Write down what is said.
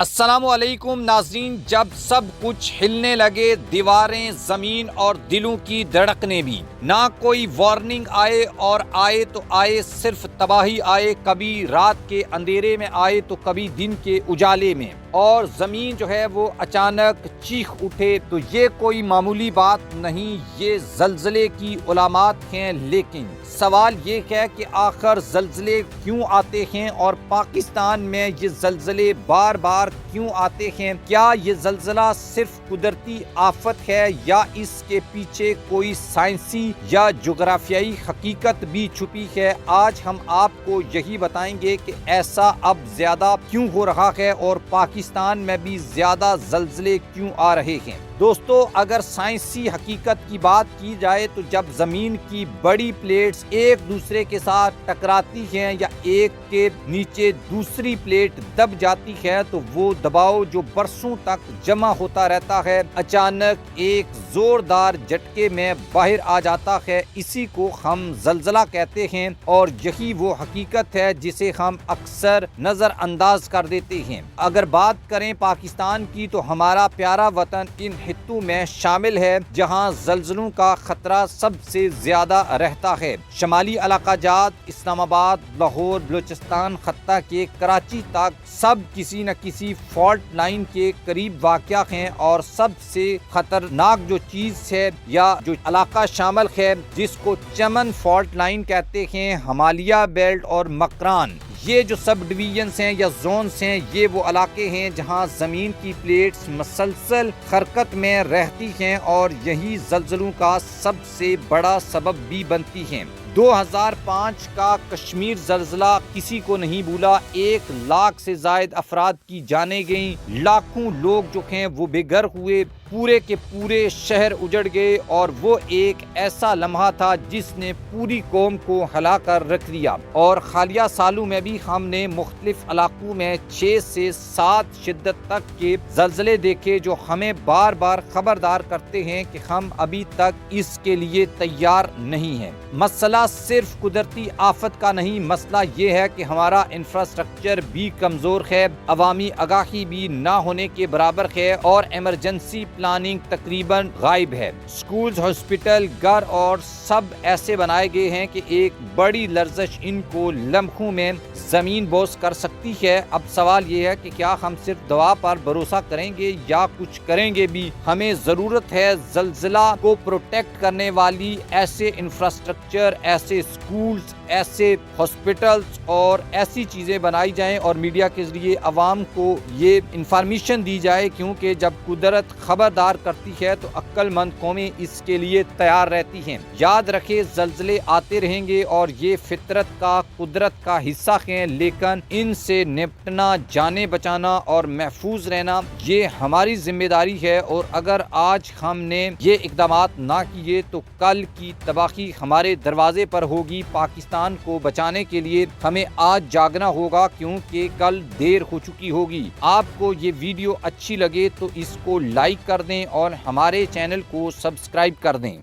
السلام علیکم ناظرین، جب سب کچھ ہلنے لگے، دیواریں، زمین اور دلوں کی دھڑکنیں بھی، نہ کوئی وارننگ آئے اور آئے تو آئے صرف تباہی آئے، کبھی رات کے اندھیرے میں آئے تو کبھی دن کے اجالے میں، اور زمین جو ہے وہ اچانک چیخ اٹھے، تو یہ کوئی معمولی بات نہیں، یہ زلزلے کی علامات ہیں۔ لیکن سوال یہ ہے کہ آخر زلزلے کیوں آتے ہیں اور پاکستان میں یہ زلزلے بار بار کیوں آتے ہیں؟ کیا یہ زلزلہ صرف قدرتی آفت ہے یا اس کے پیچھے کوئی سائنسی یا جغرافیائی حقیقت بھی چھپی ہے؟ آج ہم آپ کو یہی بتائیں گے کہ ایسا اب زیادہ کیوں ہو رہا ہے اور پاکستان میں بھی زیادہ زلزلے کیوں آ رہے ہیں۔ دوستو، اگر سائنسی حقیقت کی بات کی جائے تو جب زمین کی بڑی پلیٹس ایک دوسرے کے ساتھ ٹکراتی ہیں یا ایک کے نیچے دوسری پلیٹ دب جاتی ہے تو وہ دباؤ جو برسوں تک جمع ہوتا رہتا ہے اچانک ایک زوردار جھٹکے میں باہر آ جاتا ہے۔ اسی کو ہم زلزلہ کہتے ہیں اور یہی وہ حقیقت ہے جسے ہم اکثر نظر انداز کر دیتے ہیں۔ اگر بات کریں پاکستان کی تو ہمارا پیارا وطن ان خطوں میں شامل ہے جہاں زلزلوں کا خطرہ سب سے زیادہ رہتا ہے۔ شمالی علاقہ جات، اسلام آباد، لاہور، بلوچستان خطہ کے کراچی تک سب کسی نہ کسی فالٹ لائن کے قریب واقع ہیں، اور سب سے خطرناک جو چیز ہے یا جو علاقہ شامل ہے جس کو چمن فالٹ لائن کہتے ہیں، ہمالیہ بیلٹ اور مکران، یہ جو سب ڈویژنز ہیں یا زونز ہیں، یہ وہ علاقے ہیں جہاں زمین کی پلیٹس مسلسل حرکت میں رہتی ہیں اور یہی زلزلوں کا سب سے بڑا سبب بھی بنتی ہیں۔ 2005 کا کشمیر زلزلہ کسی کو نہیں بھولا، 1 لاکھ سے زائد افراد کی جانیں گئیں، لاکھوں لوگ جو ہیں وہ بے گھر ہوئے، پورے کے پورے شہر اجڑ گئے، اور وہ ایک ایسا لمحہ تھا جس نے پوری قوم کو ہلا کر رکھ دیا۔ اور حالیہ سالوں میں بھی ہم نے مختلف علاقوں میں 6 سے 7 شدت تک کے زلزلے دیکھے جو ہمیں بار بار خبردار کرتے ہیں کہ ہم ابھی تک اس کے لیے تیار نہیں ہیں۔ مسئلہ صرف قدرتی آفت کا نہیں، مسئلہ یہ ہے کہ ہمارا انفراسٹرکچر بھی کمزور ہے، عوامی آگاہی بھی نہ ہونے کے برابر ہے، اور ایمرجنسی پلاننگ تقریباً غائب ہے۔ سکولز، ہاسپٹل، گھر اور سب ایسے بنائے گئے ہیں کہ ایک بڑی لرزش ان کو لمحوں میں زمین بوس کر سکتی ہے۔ اب سوال یہ ہے کہ کیا ہم صرف دعا پر بھروسہ کریں گے یا کچھ کریں گے بھی؟ ہمیں ضرورت ہے زلزلہ کو پروٹیکٹ کرنے والی ایسے انفراسٹرکچر، ایسے سکولز، ایسے ہاسپٹلز اور ایسی چیزیں بنائی جائیں اور میڈیا کے ذریعے عوام کو یہ انفارمیشن دی جائے، کیونکہ جب قدرت خبردار کرتی ہے تو عقل مند قومیں اس کے لیے تیار رہتی ہیں۔ یاد رکھے، زلزلے آتے رہیں گے اور یہ فطرت کا، قدرت کا حصہ ہیں، لیکن ان سے نپٹنا، جانیں بچانا اور محفوظ رہنا یہ ہماری ذمہ داری ہے، اور اگر آج ہم نے یہ اقدامات نہ کیے تو کل کی تباہی ہمارے دروازے پر ہوگی۔ پاکستان کو بچانے کے لیے ہمیں آج جاگنا ہوگا، کیونکہ کل دیر ہو چکی ہوگی۔ آپ کو یہ ویڈیو اچھی لگے تو اس کو لائک کر دیں اور ہمارے چینل کو سبسکرائب کر دیں۔